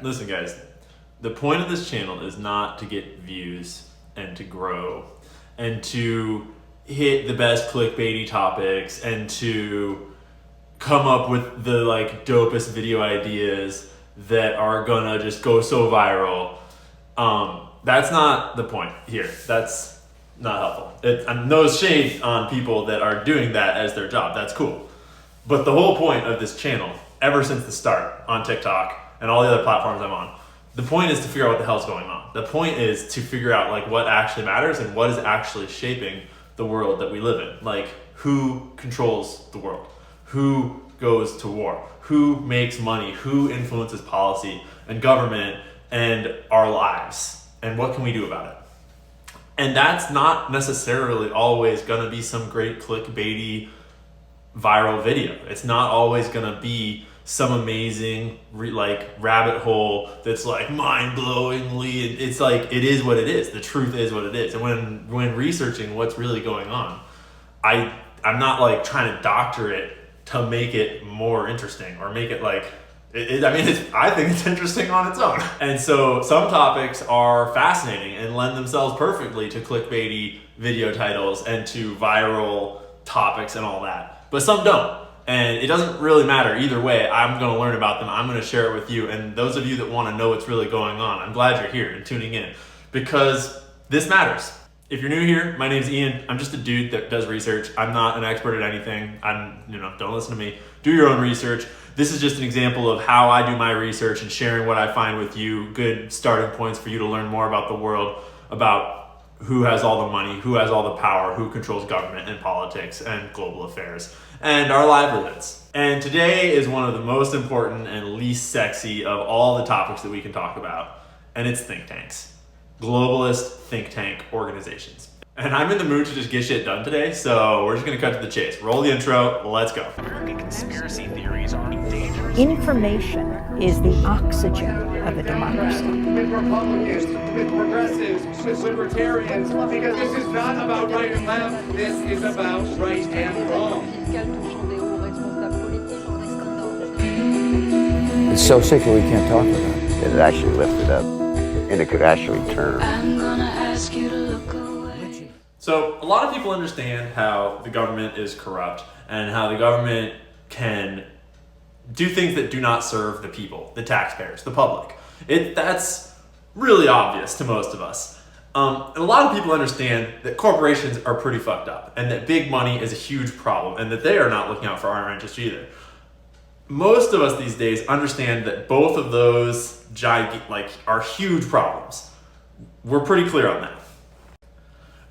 Listen guys, the point of this channel is not to get views and to grow and to hit the best clickbaity topics and to come up with the dopest video ideas that are gonna just go so viral. That's not the point here. That's not helpful. I'm no shade on people that are doing that as their job. That's cool. But the whole point of this channel, ever since the start on TikTok and all the other platforms I'm on, the point is to figure out what the hell's going on. The point is to figure out what actually matters and what is actually shaping the world that we live in. Who controls the world? Who goes to war? Who makes money? Who influences policy and government and our lives? And what can we do about it? And that's not necessarily always gonna be some great clickbaity viral video. It's not always gonna be some amazing rabbit hole that's mind-blowingly. It's it is what it is. The truth is what it is. And when researching what's really going on, I'm not trying to doctor it to make it more interesting or make it I think it's interesting on its own. And so some topics are fascinating and lend themselves perfectly to clickbaity video titles and to viral topics and all that. But some don't. And it doesn't really matter either way. I'm going to learn about them. I'm going to share it with you. And those of you that want to know what's really going on, I'm glad you're here and tuning in because this matters. If you're new here, my name's Ian. I'm just a dude that does research. I'm not an expert at anything. Don't listen to me. Do your own research. This is just an example of how I do my research and sharing what I find with you. Good starting points for you to learn more about the world, about who has all the money, who has all the power, who controls government and politics and global affairs and our livelihoods. And today is one of the most important and least sexy of all the topics that we can talk about, and it's think tanks. Globalist think tank organizations. And I'm in the mood to just get shit done today, so we're just gonna cut to the chase. Roll the intro, let's go. Conspiracy theories are dangerous. Information is the oxygen of a democracy. With Republicans, with progressives, with libertarians, because this is not about right and left, this is about right and wrong. It's so sick we can't talk about it. It actually lifted up, and it could actually turn. I'm gonna ask you to look away. So a lot of people understand how the government is corrupt and how the government can do things that do not serve the people, the taxpayers, the public. That's really obvious to most of us. And a lot of people understand that corporations are pretty fucked up and that big money is a huge problem and that they are not looking out for our interests either. Most of us these days understand that both of those are huge problems. We're pretty clear on that.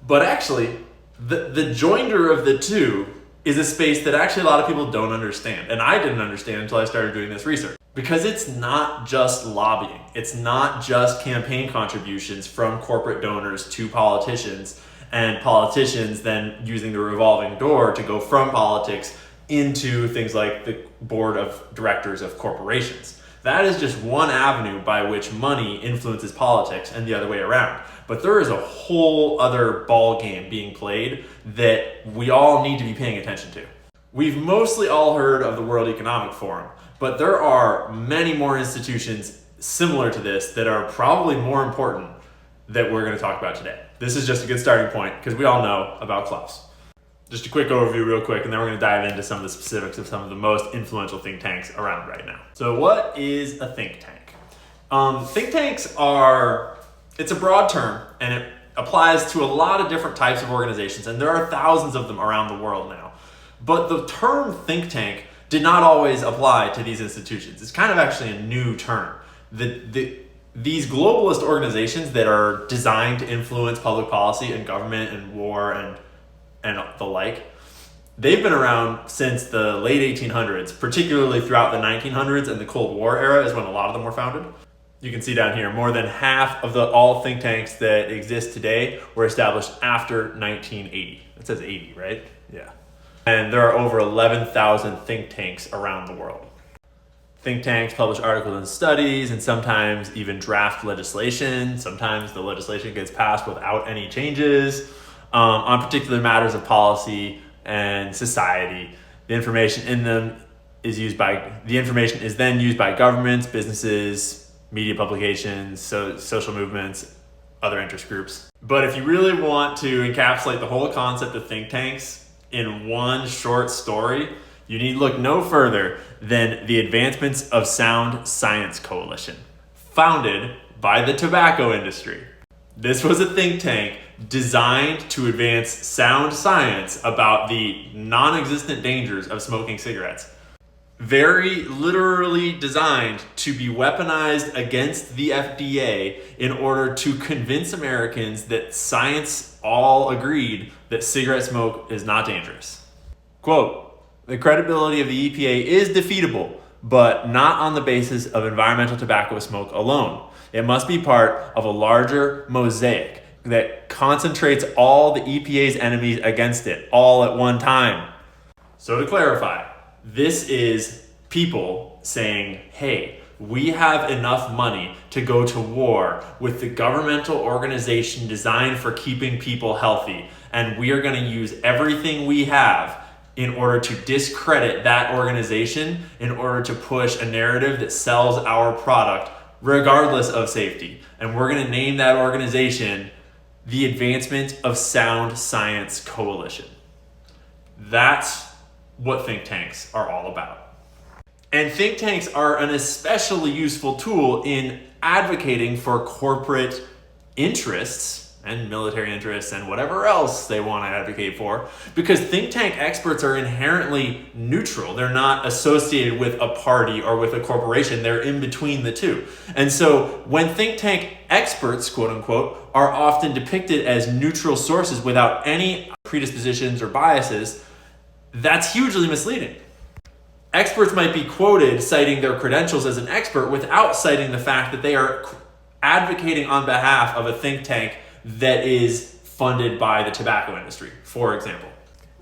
But actually, the joinder of the two is a space that actually a lot of people don't understand. And I didn't understand until I started doing this research. Because it's not just lobbying. It's not just campaign contributions from corporate donors to politicians, and politicians then using the revolving door to go from politics into things like the board of directors of corporations. That is just one avenue by which money influences politics and the other way around. But there is a whole other ball game being played that we all need to be paying attention to. We've mostly all heard of the World Economic Forum, but there are many more institutions similar to this that are probably more important that we're going to talk about today. This is just a good starting point because we all know about Klaus. Just a quick overview real quick, and then we're going to dive into some of the specifics of some of the most influential think tanks around right now. So what is a think tank? Think tanks it's a broad term, and it applies to a lot of different types of organizations, and there are thousands of them around the world now. But the term think tank did not always apply to these institutions. It's kind of actually a new term. These globalist organizations that are designed to influence public policy and government and war and the like, they've been around since the late 1800s, particularly throughout the 1900s and the Cold War era is when a lot of them were founded. You can see down here, more than half of all think tanks that exist today were established after 1980. It says 80, right? Yeah. And there are over 11,000 think tanks around the world. Think tanks publish articles and studies and sometimes even draft legislation. Sometimes the legislation gets passed without any changes on particular matters of policy and society. The information in them is then used by governments, businesses, media publications, social movements, other interest groups. But if you really want to encapsulate the whole concept of think tanks in one short story, you need look no further than the Advancements of Sound Science Coalition, founded by the tobacco industry. This was a think tank designed to advance sound science about the non-existent dangers of smoking cigarettes. Very literally designed to be weaponized against the FDA in order to convince Americans that science all agreed that cigarette smoke is not dangerous. Quote, "The credibility of the EPA is defeatable, but not on the basis of environmental tobacco smoke alone. It must be part of a larger mosaic that concentrates all the EPA's enemies against it, all at one time." So to clarify, this is people saying, hey, we have enough money to go to war with the governmental organization designed for keeping people healthy, and we are going to use everything we have in order to discredit that organization, in order to push a narrative that sells our product regardless of safety. And we're going to name that organization the Advancement of Sound Science Coalition. That's what think tanks are all about. And think tanks are an especially useful tool in advocating for corporate interests and military interests and whatever else they want to advocate for, because think tank experts are inherently neutral. They're not associated with a party or with a corporation. They're in between the two. And so when think tank experts, quote unquote, are often depicted as neutral sources without any predispositions or biases, that's hugely misleading. Experts might be quoted citing their credentials as an expert without citing the fact that they are advocating on behalf of a think tank that is funded by the tobacco industry, for example.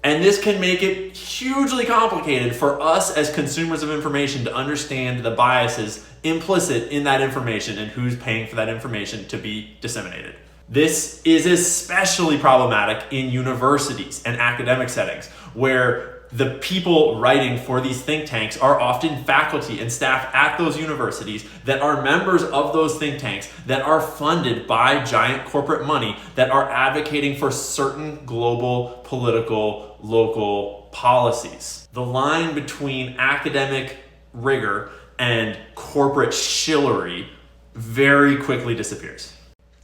And this can make it hugely complicated for us as consumers of information to understand the biases implicit in that information and who's paying for that information to be disseminated. This is especially problematic in universities and academic settings, where the people writing for these think tanks are often faculty and staff at those universities that are members of those think tanks that are funded by giant corporate money that are advocating for certain global, political, local policies. The line between academic rigor and corporate shillery very quickly disappears.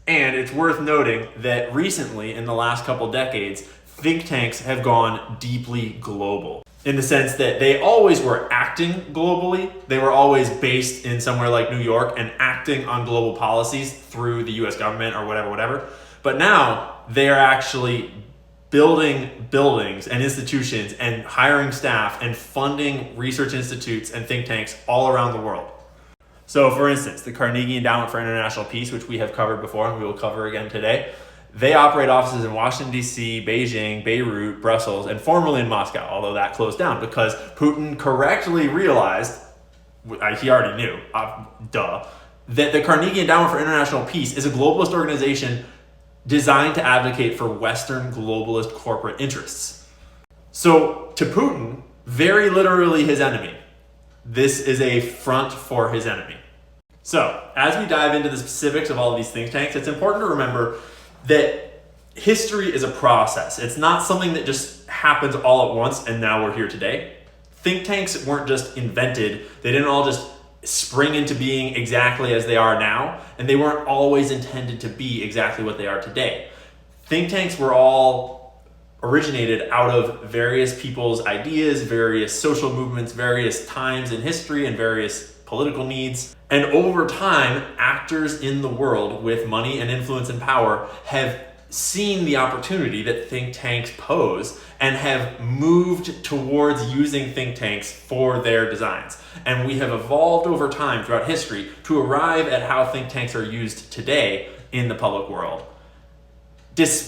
And it's worth noting that recently, in the last couple decades, think tanks have gone deeply global in the sense that they always were acting globally. They were always based in somewhere like New York and acting on global policies through the US government or whatever. But now they are actually building buildings and institutions and hiring staff and funding research institutes and think tanks all around the world. So for instance, the Carnegie Endowment for International Peace, which we have covered before and we will cover again today, they operate offices in Washington, D.C., Beijing, Beirut, Brussels, and formerly in Moscow, although that closed down because Putin correctly realized, he already knew, that the Carnegie Endowment for International Peace is a globalist organization designed to advocate for Western globalist corporate interests. So to Putin, very literally his enemy, this is a front for his enemy. So as we dive into the specifics of all of these think tanks, it's important to remember that history is a process. It's not something that just happens all at once and now we're here today. Think tanks weren't just invented. They didn't all just spring into being exactly as they are now, and they weren't always intended to be exactly what they are today. Think tanks were all originated out of various people's ideas, various social movements, various times in history, and various political needs. And over time, actors in the world with money and influence and power have seen the opportunity that think tanks pose and have moved towards using think tanks for their designs. And we have evolved over time throughout history to arrive at how think tanks are used today in the public world,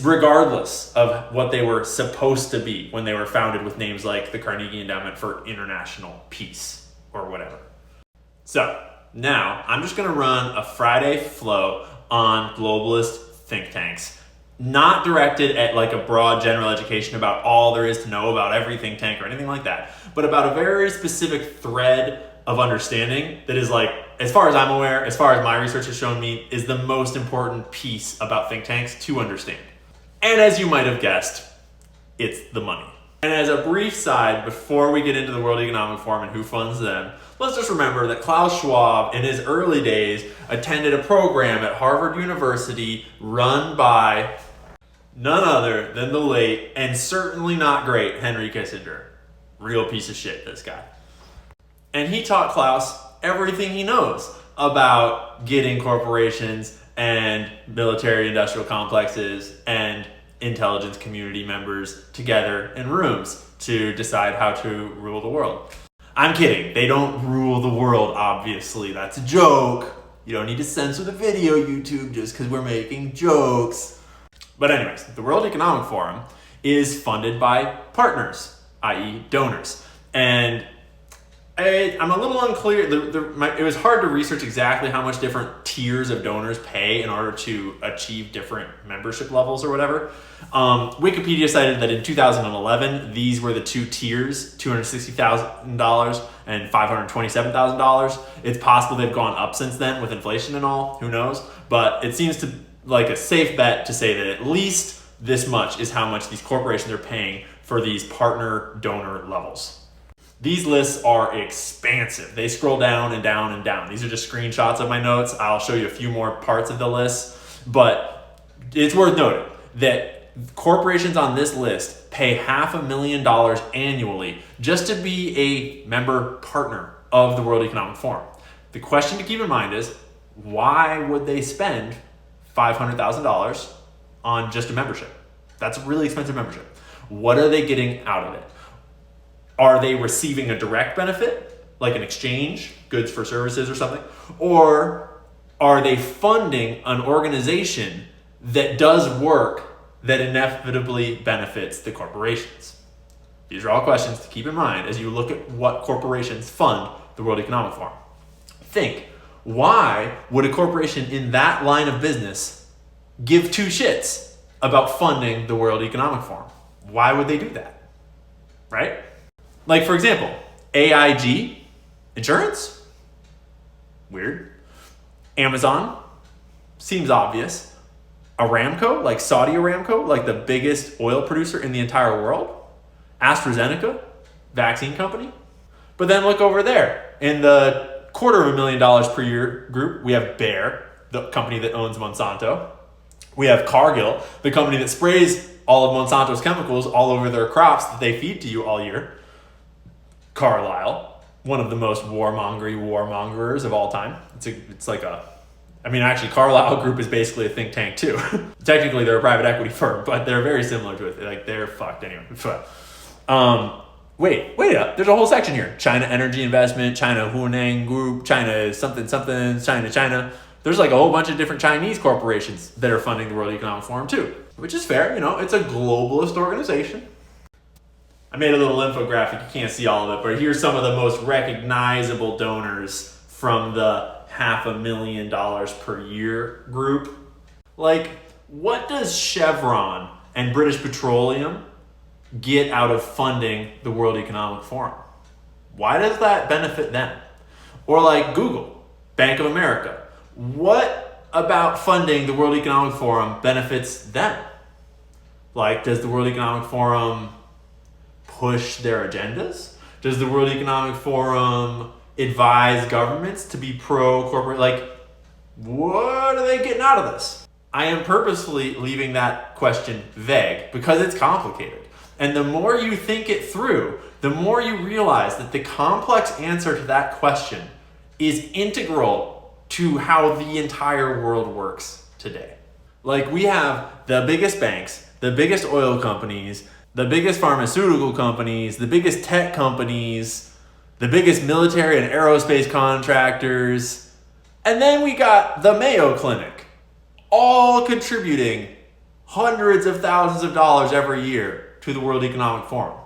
regardless of what they were supposed to be when they were founded with names like the Carnegie Endowment for International Peace or whatever. So now I'm just going to run a Friday flow on globalist think tanks, not directed at like a broad general education about all there is to know about every think tank or anything like that, but about a very specific thread of understanding that is like as far as I'm aware, as far as my research has shown me, is the most important piece about think tanks to understand. And as you might have guessed, it's the money. And as a brief side, before we get into the World Economic Forum and who funds them, let's just remember that Klaus Schwab, in his early days, attended a program at Harvard University run by none other than the late and certainly not great Henry Kissinger. Real piece of shit, this guy. And he taught Klaus everything he knows about getting corporations and military industrial complexes and intelligence community members together in rooms to decide how to rule the world. I'm kidding. They don't rule the world, obviously. That's a joke. You don't need to censor the video, YouTube, just because we're making jokes. But anyways, the World Economic Forum is funded by partners, i.e. donors. And I'm a little unclear. It was hard to research exactly how much different tiers of donors pay in order to achieve different membership levels or whatever. Wikipedia cited that in 2011, these were the two tiers, $260,000 and $527,000. It's possible they've gone up since then with inflation and all, who knows? But it seems to like a safe bet to say that at least this much is how much these corporations are paying for these partner donor levels. These lists are expansive. They scroll down and down and down. These are just screenshots of my notes. I'll show you a few more parts of the list, but it's worth noting that corporations on this list pay $500,000 annually just to be a member partner of the World Economic Forum. The question to keep in mind is, why would they spend $500,000 on just a membership? That's a really expensive membership. What are they getting out of it? Are they receiving a direct benefit, like an exchange, goods for services or something? Or are they funding an organization that does work that inevitably benefits the corporations? These are all questions to keep in mind as you look at what corporations fund the World Economic Forum. Think, why would a corporation in that line of business give two shits about funding the World Economic Forum? Why would they do that? Right? Like, for example, AIG insurance? Weird. Amazon? Seems obvious. Aramco, like Saudi Aramco, like the biggest oil producer in the entire world. AstraZeneca, vaccine company. But then look over there. In the $250,000 per year group, we have Bayer, the company that owns Monsanto. We have Cargill, the company that sprays all of Monsanto's chemicals all over their crops that they feed to you all year. Carlyle, one of the most warmongers of all time. Actually, Carlyle Group is basically a think tank too. Technically, they're a private equity firm, but they're very similar to it. Like, they're fucked anyway. Wait up. There's a whole section here. China Energy Investment, China Hunan Group, China something, China. There's like a whole bunch of different Chinese corporations that are funding the World Economic Forum too, which is fair. It's a globalist organization. I made a little infographic. You can't see all of it, but here's some of the most recognizable donors from the $500,000 per year group. Like, what does Chevron and British Petroleum get out of funding the World Economic Forum? Why does that benefit them? Or like Google, Bank of America. What about funding the World Economic Forum benefits them? Like, does the World Economic Forum push their agendas? Does the World Economic Forum advise governments to be pro-corporate? Like, what are they getting out of this? I am purposefully leaving that question vague because it's complicated. And the more you think it through, the more you realize that the complex answer to that question is integral to how the entire world works today. Like, we have the biggest banks, the biggest oil companies, the biggest pharmaceutical companies, the biggest tech companies, the biggest military and aerospace contractors, and then we got the Mayo Clinic, all contributing hundreds of thousands of dollars every year to the World Economic Forum.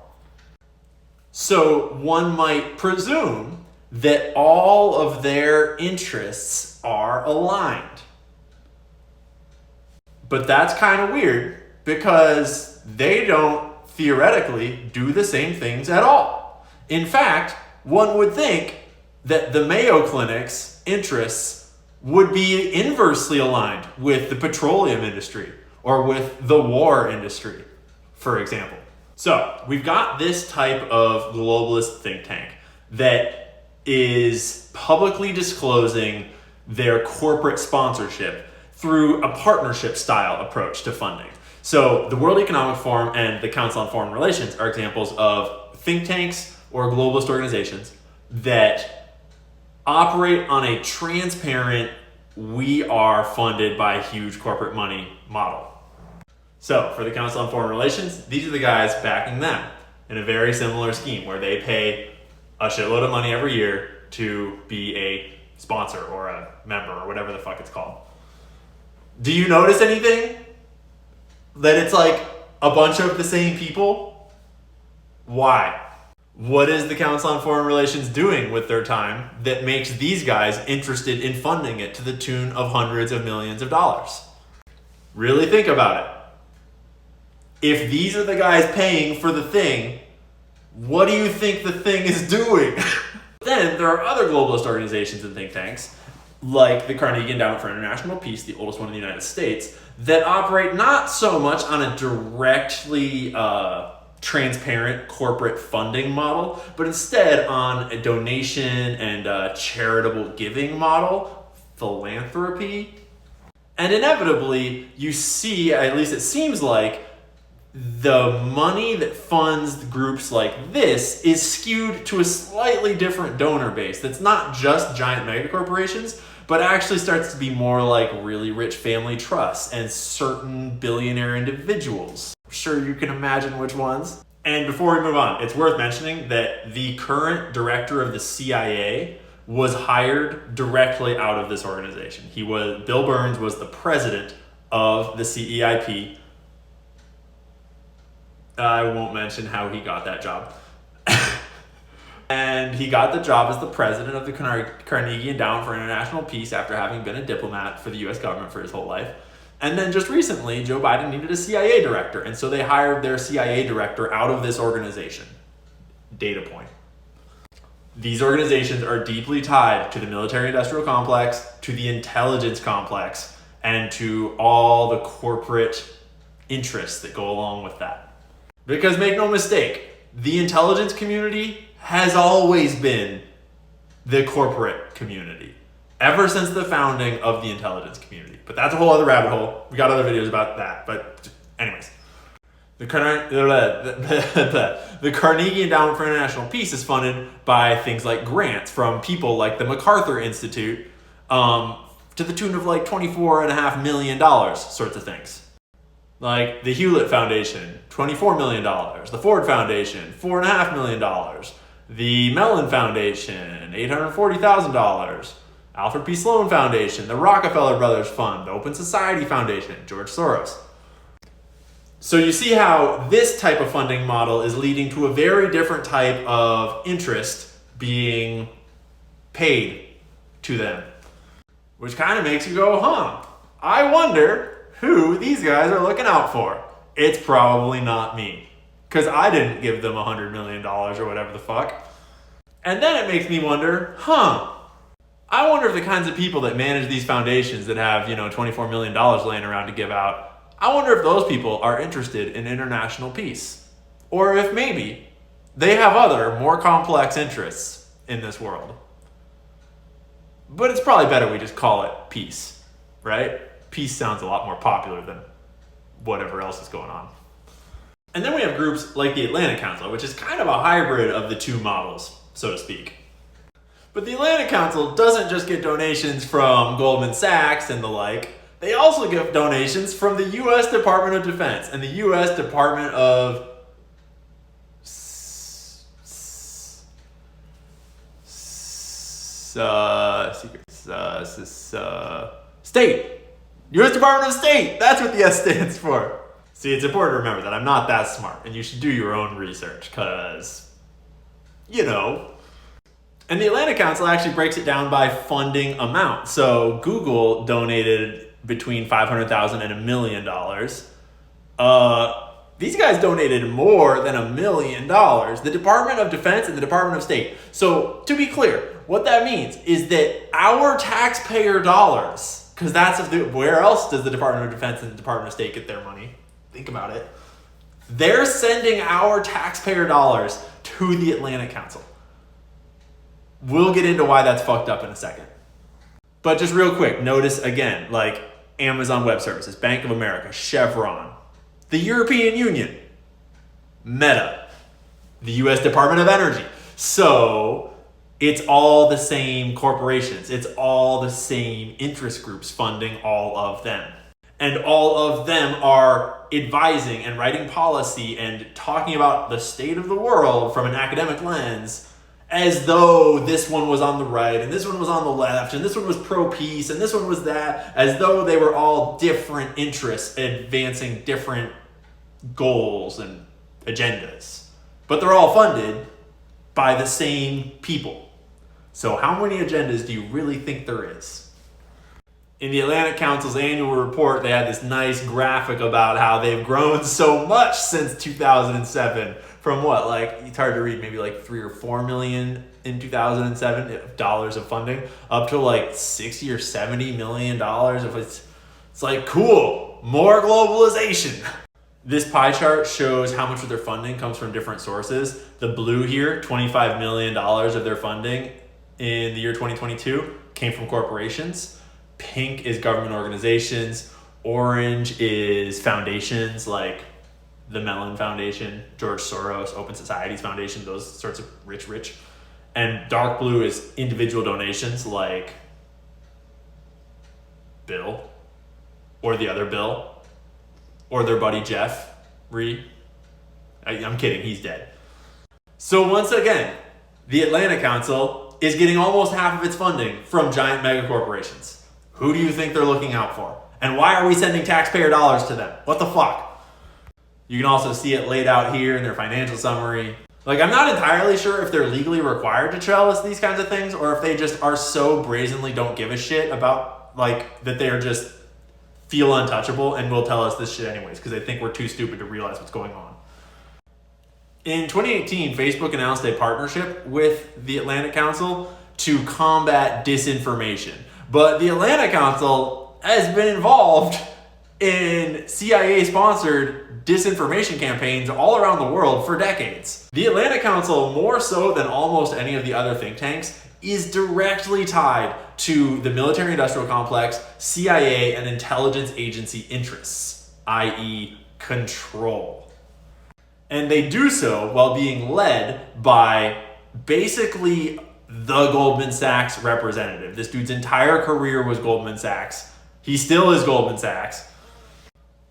So one might presume that all of their interests are aligned. But that's kind of weird because they don't theoretically do the same things at all. In fact, one would think that the Mayo Clinics interests would be inversely aligned with the petroleum industry or with the war industry, for example. So we've got this type of globalist think tank that is publicly disclosing their corporate sponsorship through a partnership style approach to funding. So the World Economic Forum and the Council on Foreign Relations are examples of think tanks or globalist organizations that operate on a transparent, we are funded by huge corporate money model. So for the Council on Foreign Relations, these are the guys backing them in a very similar scheme where they pay a shitload of money every year to be a sponsor or a member or whatever the fuck it's called. Do you notice anything? That it's like a bunch of the same people? Why? What is the Council on Foreign Relations doing with their time that makes these guys interested in funding it to the tune of hundreds of millions of dollars? Really think about it. If these are the guys paying for the thing, what do you think the thing is doing? Then there are other globalist organizations and think tanks, like the Carnegie Endowment for International Peace, the oldest one in the United States, that operate not so much on a directly transparent corporate funding model, but instead on a donation and charitable giving model, philanthropy. And inevitably, you see, at least it seems like, the money that funds groups like this is skewed to a slightly different donor base that's not just giant mega corporations, but actually starts to be more like really rich family trusts and certain billionaire individuals. I'm sure you can imagine which ones. And before we move on, it's worth mentioning that the current director of the CIA was hired directly out of this organization. Bill Burns was the president of the CEIP. I won't mention how he got that job. And he got the job as the president of the Carnegie Endowment for International Peace after having been a diplomat for the US government for his whole life. And then just recently, Joe Biden needed a CIA director, and so they hired their CIA director out of this organization. Data point. These organizations are deeply tied to the military-industrial complex, to the intelligence complex, and to all the corporate interests that go along with that. Because make no mistake, the intelligence community has always been the corporate community, ever since the founding of the intelligence community. But that's a whole other rabbit hole. We got other videos about that. But anyways, the Carnegie Endowment for International Peace is funded by things like grants from people like the MacArthur Institute to the tune of like $24.5 million sorts of things. Like the Hewlett Foundation, $24 million. The Ford Foundation, $4.5 million. The Mellon Foundation, $840,000. Alfred P. Sloan Foundation, the Rockefeller Brothers Fund, the Open Society Foundation, George Soros. So you see how this type of funding model is leading to a very different type of interest being paid to them. Which kind of makes you go, I wonder who these guys are looking out for. It's probably not me, because I didn't give them $100 million or whatever the fuck. And then it makes me wonder, I wonder if the kinds of people that manage these foundations that have, $24 million laying around to give out, I wonder if those people are interested in international peace. Or if maybe they have other, more complex interests in this world. But it's probably better we just call it peace, right? Peace sounds a lot more popular than whatever else is going on. And then we have groups like the Atlantic Council, which is kind of a hybrid of the two models, so to speak. But the Atlantic Council doesn't just get donations from Goldman Sachs and the like. They also get donations from the U.S. Department of Defense and the U.S. Department of State. U.S. Department of State. That's what the S stands for. See, it's important to remember that I'm not that smart, and you should do your own research, because, And the Atlantic Council actually breaks it down by funding amount. So Google donated between $500,000 and $1 million. These guys donated more than $1 million. The Department of Defense and the Department of State. So to be clear, what that means is that our taxpayer dollars, because that's where else does the Department of Defense and the Department of State get their money? Think about it. They're sending our taxpayer dollars to the Atlantic Council. We'll get into why that's fucked up in a second. But just real quick, notice again, like Amazon Web Services, Bank of America, Chevron, the European Union, Meta, the US Department of Energy. So it's all the same corporations. It's all the same interest groups funding all of them. And all of them are advising and writing policy and talking about the state of the world from an academic lens, as though this one was on the right and this one was on the left and this one was pro-peace and this one was that, as though they were all different interests advancing different goals and agendas. But they're all funded by the same people. So how many agendas do you really think there is? In the Atlantic Council's annual report, they had this nice graphic about how they've grown so much since 2007. From what, like, it's hard to read, maybe like 3 or 4 million in 2007 dollars of funding, up to like 60 or 70 million dollars. It's like, cool, more globalization. This pie chart shows how much of their funding comes from different sources. The blue here, $25 million of their funding in the year 2022 came from corporations. Pink is government organizations. Orange is foundations like the Mellon Foundation, George Soros, Open Societies Foundation, those sorts of rich. And dark blue is individual donations like Bill or the other Bill or their buddy Jeff Reed. I'm kidding, he's dead. So once again, the Atlantic Council is getting almost half of its funding from giant mega corporations. Who do you think they're looking out for? And why are we sending taxpayer dollars to them? What the fuck? You can also see it laid out here in their financial summary. Like, I'm not entirely sure if they're legally required to tell us these kinds of things or if they just are so brazenly don't give a shit about, like, that they're just feel untouchable and will tell us this shit anyways because they think we're too stupid to realize what's going on. In 2018, Facebook announced a partnership with the Atlantic Council to combat disinformation. But the Atlantic Council has been involved in CIA-sponsored disinformation campaigns all around the world for decades. The Atlantic Council, more so than almost any of the other think tanks, is directly tied to the military-industrial complex, CIA, and intelligence agency interests, i.e. control. And they do so while being led by basically the Goldman Sachs representative. This dude's entire career was Goldman Sachs. He still is Goldman Sachs.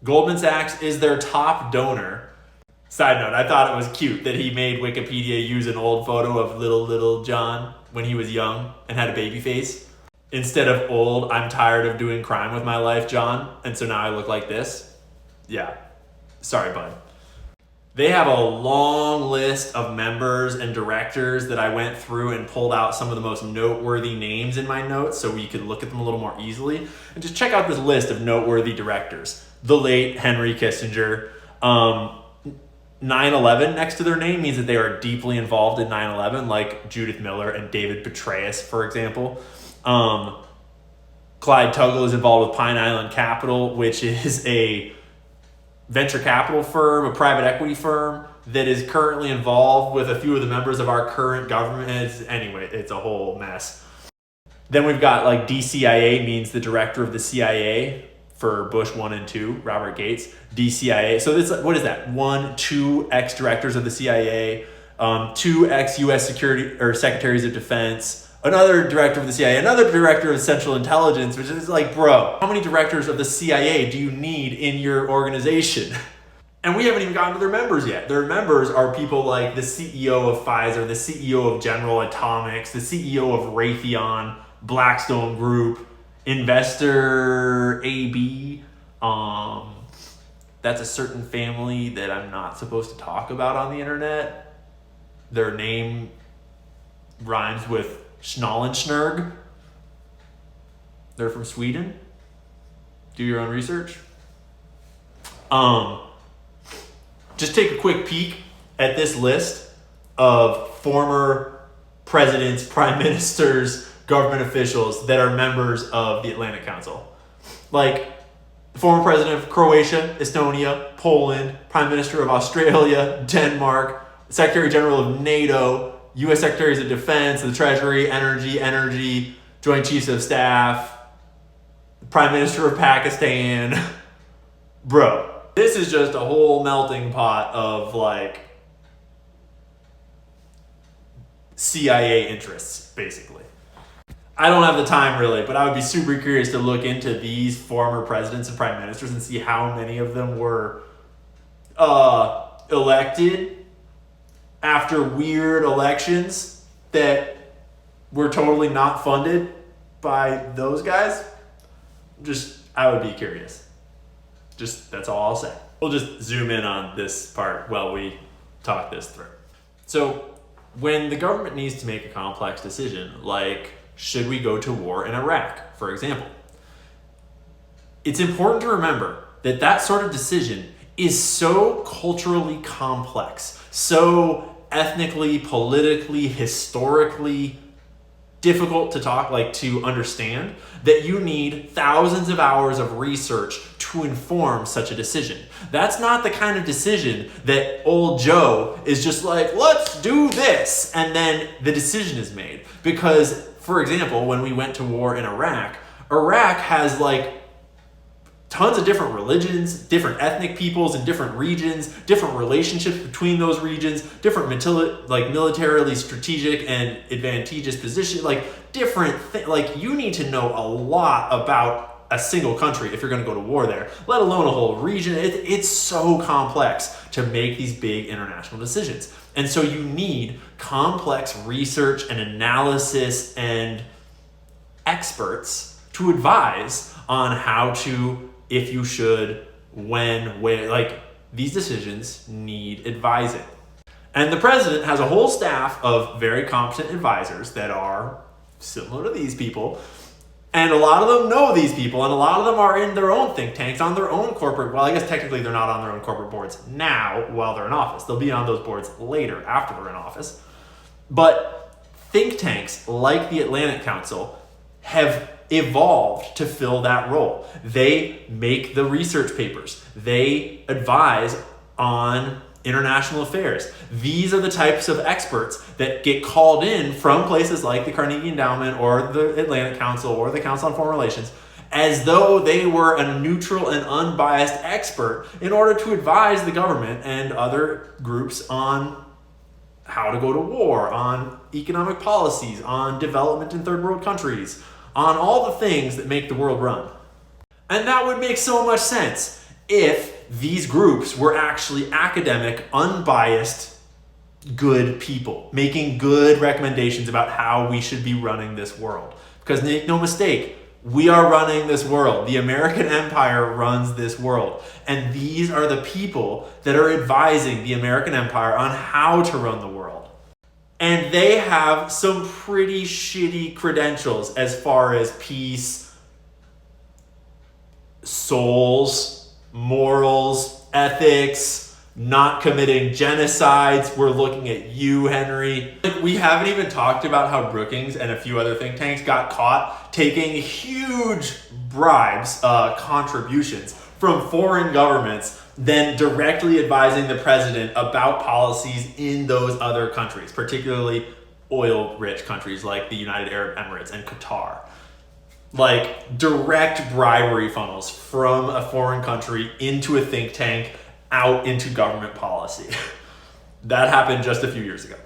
Goldman Sachs is their top donor. Side note, I thought it was cute that he made Wikipedia use an old photo of little John when he was young and had a baby face. Instead of old, I'm tired of doing crime with my life, John, and so now I look like this. Yeah, sorry, bud. They have a long list of members and directors that I went through and pulled out some of the most noteworthy names in my notes so we could look at them a little more easily. And just check out this list of noteworthy directors. The late Henry Kissinger. 9/11 next to their name means that they are deeply involved in 9/11, like Judith Miller and David Petraeus, for example. Clyde Tuggle is involved with Pine Island Capital, which is a venture capital firm, a private equity firm that is currently involved with a few of the members of our current government. It's a whole mess. Then we've got like DCIA, means the director of the CIA for Bush 1 and 2, Robert Gates. DCIA. So this, what is that? 2 ex-directors of the CIA, 2 ex-US security or secretaries of defense, another director of the CIA, another director of Central Intelligence, which is like, bro, how many directors of the CIA do you need in your organization? And we haven't even gotten to their members yet. Their members are people like the CEO of Pfizer, the CEO of General Atomics, the CEO of Raytheon, Blackstone Group, Investor AB. That's a certain family that I'm not supposed to talk about on the internet. Their name rhymes with Schnallenschnurg. They're from Sweden. Do your own research. just take a quick peek at this list of former presidents, prime ministers, government officials that are members of the Atlantic Council. Like the former president of Croatia, Estonia, Poland, prime minister of Australia, Denmark, secretary general of NATO, U.S. secretaries of defense, the treasury, energy, joint chiefs of staff, prime minister of Pakistan. Bro, this is just a whole melting pot of like CIA interests, basically. I don't have the time really, but I would be super curious to look into these former presidents and prime ministers and see how many of them were elected after weird elections that were totally not funded by those guys. I would be curious. That's all I'll say. We'll just zoom in on this part while we talk this through. So when the government needs to make a complex decision, like should we go to war in Iraq, for example, it's important to remember that that sort of decision is so culturally complex, so ethnically, politically, historically difficult to understand, that you need thousands of hours of research to inform such a decision. That's not the kind of decision that old Joe is just like, let's do this, and then the decision is made. Because, for example, when we went to war in Iraq has like tons of different religions, different ethnic peoples in different regions, different relationships between those regions, different militarily strategic and advantageous position, you need to know a lot about a single country if you're going to go to war there, let alone a whole region. It's so complex to make these big international decisions. And so you need complex research and analysis and experts to advise on how to, if you should, when, where, these decisions need advising. And the president has a whole staff of very competent advisors that are similar to these people. And a lot of them know these people, and a lot of them are in their own think tanks, on their own corporate, well, I guess technically they're not on their own corporate boards now while they're in office. They'll be on those boards later, after they're in office. But think tanks like the Atlantic Council have evolved to fill that role. They make the research papers. They advise on international affairs. These are the types of experts that get called in from places like the Carnegie Endowment or the Atlantic Council or the Council on Foreign Relations as though they were a neutral and unbiased expert in order to advise the government and other groups on how to go to war, on economic policies, on development in third world countries, on all the things that make the world run. And that would make so much sense if these groups were actually academic, unbiased, good people, making good recommendations about how we should be running this world. Because make no mistake, we are running this world. The American empire runs this world. And these are the people that are advising the American empire on how to run the world. And they have some pretty shitty credentials as far as peace, souls, morals, ethics, not committing genocides. We're looking at you, Henry. We haven't even talked about how Brookings and a few other think tanks got caught taking huge bribes, contributions from foreign governments, then directly advising the president about policies in those other countries, particularly oil-rich countries like the United Arab Emirates and Qatar. Direct bribery funnels from a foreign country into a think tank, out into government policy. That happened just a few years ago.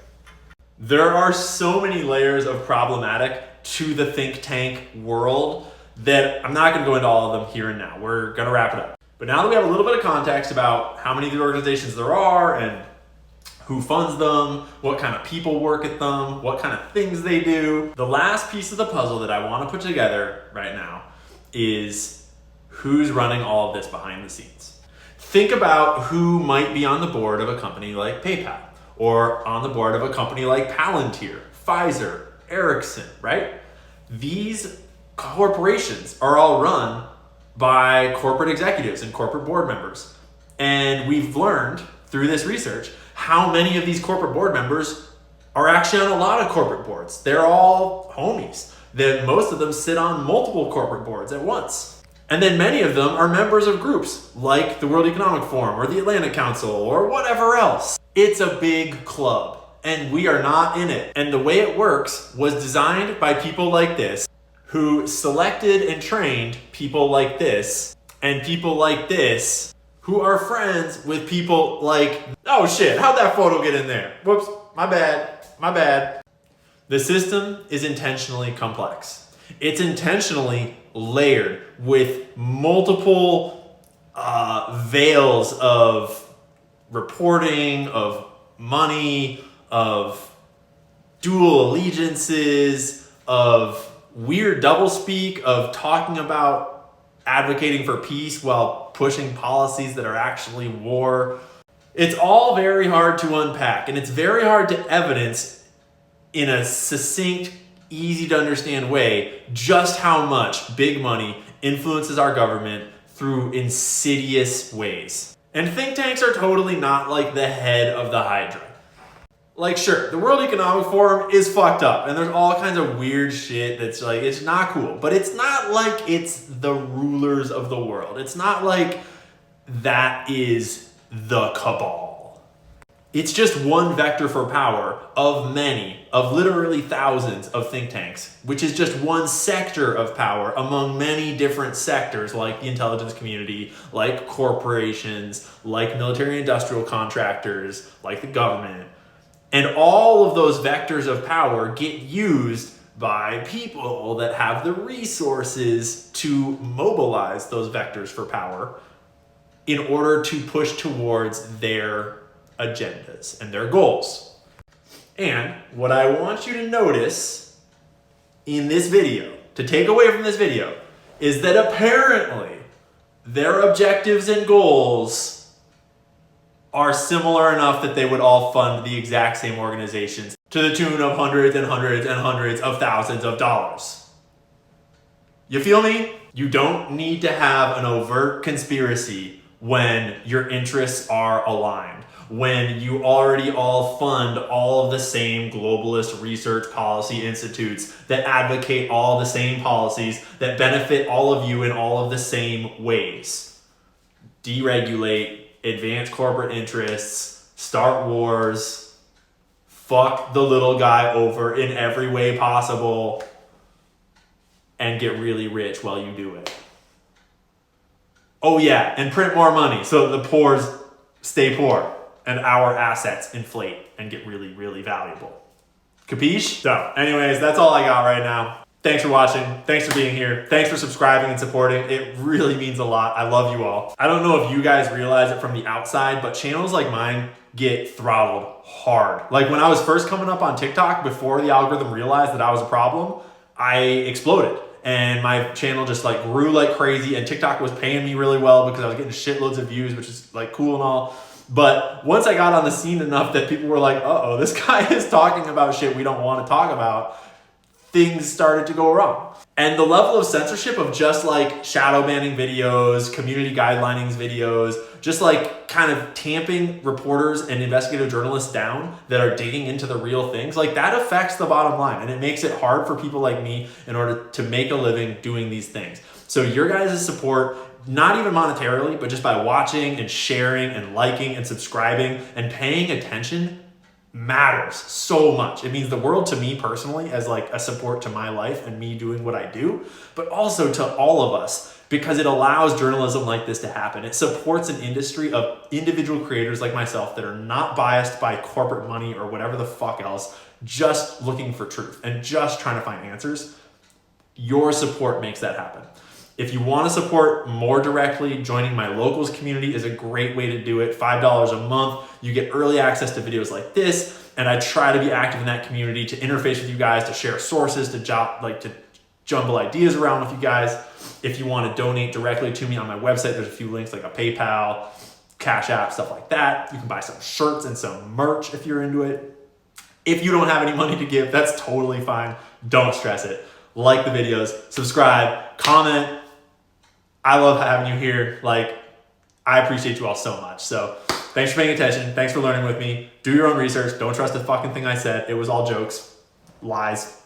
There are so many layers of problematic to the think tank world that I'm not going to go into all of them here and now. We're going to wrap it up. But now that we have a little bit of context about how many of the organizations there are and who funds them, what kind of people work at them, what kind of things they do, the last piece of the puzzle that I want to put together right now is who's running all of this behind the scenes. Think about who might be on the board of a company like PayPal, or on the board of a company like Palantir, Pfizer, Ericsson, right? These corporations are all run by corporate executives and corporate board members. And we've learned through this research how many of these corporate board members are actually on a lot of corporate boards. They're all homies. Most of them sit on multiple corporate boards at once. And then many of them are members of groups like the World Economic Forum or the Atlantic Council or whatever else. It's a big club and we are not in it. And the way it works was designed by people like this, who selected and trained people like this and people like this who are friends with people like, oh shit, how'd that photo get in there? Whoops, my bad. The system is intentionally complex. It's intentionally layered with multiple veils of reporting, of money, of dual allegiances, of weird doublespeak, of talking about advocating for peace while pushing policies that are actually war. It's all very hard to unpack, and it's very hard to evidence in a succinct, easy to understand way just how much big money influences our government through insidious ways. And think tanks are totally not like the head of the Hydra. Like, sure, the World Economic Forum is fucked up and there's all kinds of weird shit that's like, it's not cool, but it's not like it's the rulers of the world. It's not like that is the cabal. It's just one vector for power of many, of literally thousands of think tanks, which is just one sector of power among many different sectors like the intelligence community, like corporations, like military industrial contractors, like the government. And all of those vectors of power get used by people that have the resources to mobilize those vectors for power in order to push towards their agendas and their goals. And what I want you to notice in this video, to take away from this video, is that apparently their objectives and goals are similar enough that they would all fund the exact same organizations to the tune of hundreds and hundreds and hundreds of thousands of dollars. You feel me? You don't need to have an overt conspiracy when your interests are aligned, when you already all fund all of the same globalist research policy institutes that advocate all the same policies that benefit all of you in all of the same ways. Deregulate, advance corporate interests, start wars, fuck the little guy over in every way possible, and get really rich while you do it. Oh yeah, and print more money so that the poor stay poor and our assets inflate and get really, really valuable. Capiche? So, anyways, that's all I got right now. Thanks for watching. Thanks for being here. Thanks for subscribing and supporting. It really means a lot. I love you all. I don't know if you guys realize it from the outside, but channels like mine get throttled hard. Like when I was first coming up on TikTok, before the algorithm realized that I was a problem, I exploded. And my channel just like grew like crazy, and TikTok was paying me really well because I was getting shitloads of views, which is like cool and all. But once I got on the scene enough that people were like, uh-oh, this guy is talking about shit we don't want to talk about, things started to go wrong. And the level of censorship of just like shadow banning videos, community guidelinings videos, just like kind of tamping reporters and investigative journalists down that are digging into the real things, like that affects the bottom line. And it makes it hard for people like me in order to make a living doing these things. So your guys' support, not even monetarily, but just by watching and sharing and liking and subscribing and paying attention, matters so much. It means the world to me personally as like a support to my life and me doing what I do, but also to all of us because it allows journalism like this to happen. It supports an industry of individual creators like myself that are not biased by corporate money or whatever the fuck else, just looking for truth and just trying to find answers. Your support makes that happen. If you want to support more directly, joining my locals community is a great way to do it. $5 a month. You get early access to videos like this, and I try to be active in that community to interface with you guys, to share sources, to jumble ideas around with you guys. If you want to donate directly to me on my website, there's a few links like a PayPal, Cash App, stuff like that. You can buy some shirts and some merch if you're into it. If you don't have any money to give, that's totally fine. Don't stress it. Like the videos, subscribe, comment. I love having you here. Like, I appreciate you all so much. So Thanks for paying attention. Thanks for learning with me. Do your own research. Don't trust a fucking thing I said. It was all jokes. Lies.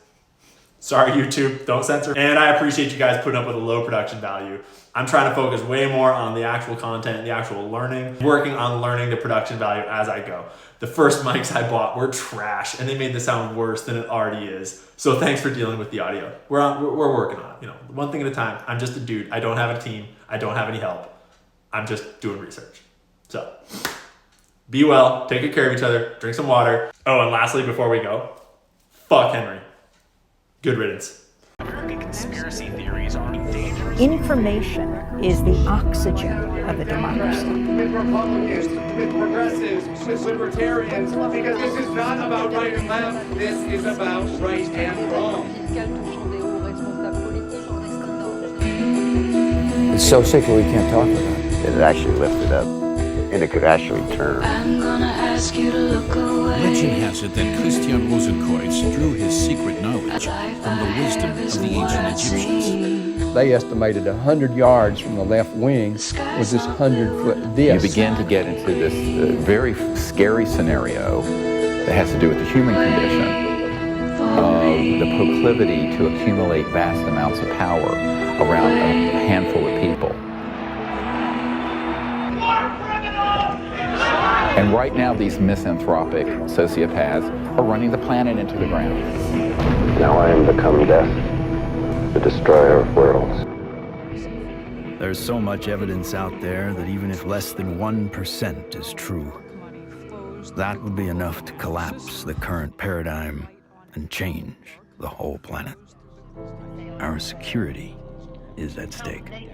Sorry, YouTube. Don't censor. And I appreciate you guys putting up with a low production value. I'm trying to focus way more on the actual content, the actual learning, working on learning the production value as I go. The first mics I bought were trash, and they made the sound worse than it already is. So thanks for dealing with the audio. We're working on it. You know, one thing at a time. I'm just a dude. I don't have a team. I don't have any help. I'm just doing research. So be well. Take good care of each other. Drink some water. Oh, and lastly, before we go, fuck Henry. Good riddance. American conspiracy theories are dangerous. Information is the oxygen of a democracy. With Republicans, with progressives, with libertarians, because this is not about right and left, this is about right and wrong. It's so sick that we can't talk about it. It actually lifted up, and it could actually turn. I'm gonna ask you to look away. Legend has it that Christian Rosenkreuz drew his secret knowledge from the wisdom of the ancient Egyptians. They estimated 100 yards from the left wing was this 100-foot disc. You begin to get into this very scary scenario that has to do with the human condition of the proclivity to accumulate vast amounts of power around a handful of people. And right now, these misanthropic sociopaths are running the planet into the ground. Now I am become death, the destroyer of worlds. There's so much evidence out there that even if less than 1% is true, that would be enough to collapse the current paradigm and change the whole planet. Our security is at stake.